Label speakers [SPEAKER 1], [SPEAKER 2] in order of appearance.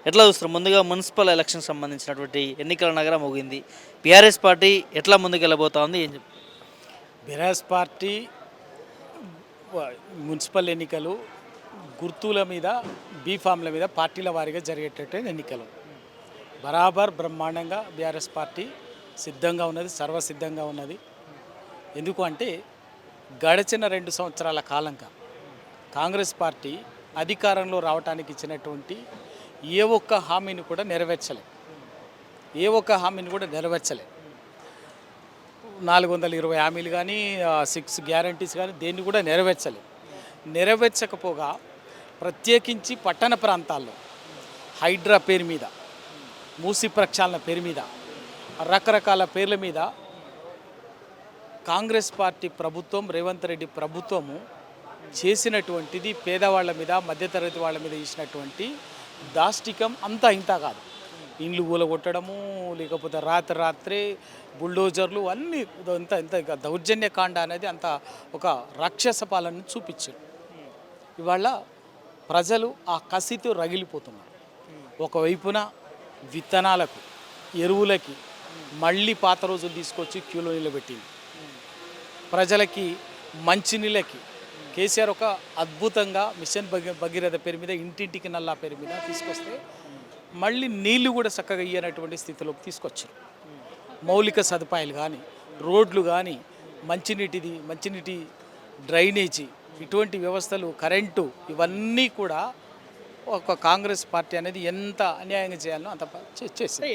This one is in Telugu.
[SPEAKER 1] ఎట్లా చూస్తారు? ముందుగా మున్సిపల్ ఎలక్షన్ సంబంధించినటువంటి ఎన్నికల నగరం ముగింది. బీఆర్ఎస్ పార్టీ ఎట్లా ముందుకెళ్ళబోతా ఉంది? ఏం చెప్తారు?
[SPEAKER 2] బీఆర్ఎస్ పార్టీ వ- మున్సిపల్ ఎన్నికలు గుర్తుల మీద బీఫామ్ల మీద పార్టీల వారీగా జరిగేటట్టు ఎన్నికలు బరాబర్ బ్రహ్మాండంగా బీఆర్ఎస్ పార్టీ సిద్ధంగా ఉన్నది, సర్వసిద్ధంగా ఉన్నది. ఎందుకు అంటే గడిచిన 2 సంవత్సరాల కాలంగా కాంగ్రెస్ పార్టీ అధికారంలో రావడానికి ఇచ్చినటువంటి ఏ ఒక్క హామీని కూడా నెరవేర్చలే. 420 హామీలు కానీ 6 గ్యారంటీస్ కానీ దేన్ని కూడా నెరవేర్చకపోగా ప్రత్యేకించి పట్టణ ప్రాంతాల్లో హైడ్రా పేరు మీద, మూసి ప్రక్షాళన పేరు మీద, రకరకాల పేర్ల మీద కాంగ్రెస్ పార్టీ ప్రభుత్వం, రేవంత్ రెడ్డి ప్రభుత్వము చేసినటువంటిది పేదవాళ్ళ మీద, మధ్యతరగతి వాళ్ళ మీద చేసినటువంటి దాష్టికం అంతా ఇంత కాదు. ఇండ్లు కూలగొట్టడము, లేకపోతే రాత్రే బుల్డోజర్లు అన్నీ ఇంత దౌర్జన్యకాండ అనేది అంత ఒక రాక్షస పాలనని చూపించారు. ఇవాళ ప్రజలు ఆ కసితో రగిలిపోతున్నారు. ఒకవైపున విత్తనాలకు, ఎరువులకి మళ్ళీ పాత రోజులు తీసుకొచ్చి క్యూలో నిలబెట్టింది. ప్రజలకి మంచినీళ్ళకి కేసీఆర్ ఒక అద్భుతంగా మిషన్ భగీరథ పేరు మీద, ఇంటింటికి నల్లా పేరు మీద తీసుకొస్తే మళ్ళీ నీళ్లు కూడా చక్కగా ఇయ్యనటువంటి స్థితిలోకి తీసుకొచ్చారు. మౌలిక సదుపాయాలు కానీ, రోడ్లు కానీ, మంచినీటి డ్రైనేజీ, ఇటువంటి వ్యవస్థలు, కరెంటు, ఇవన్నీ కూడా ఒక కాంగ్రెస్ పార్టీ అనేది ఎంత అన్యాయంగా చేయాలో అంత చేసింది.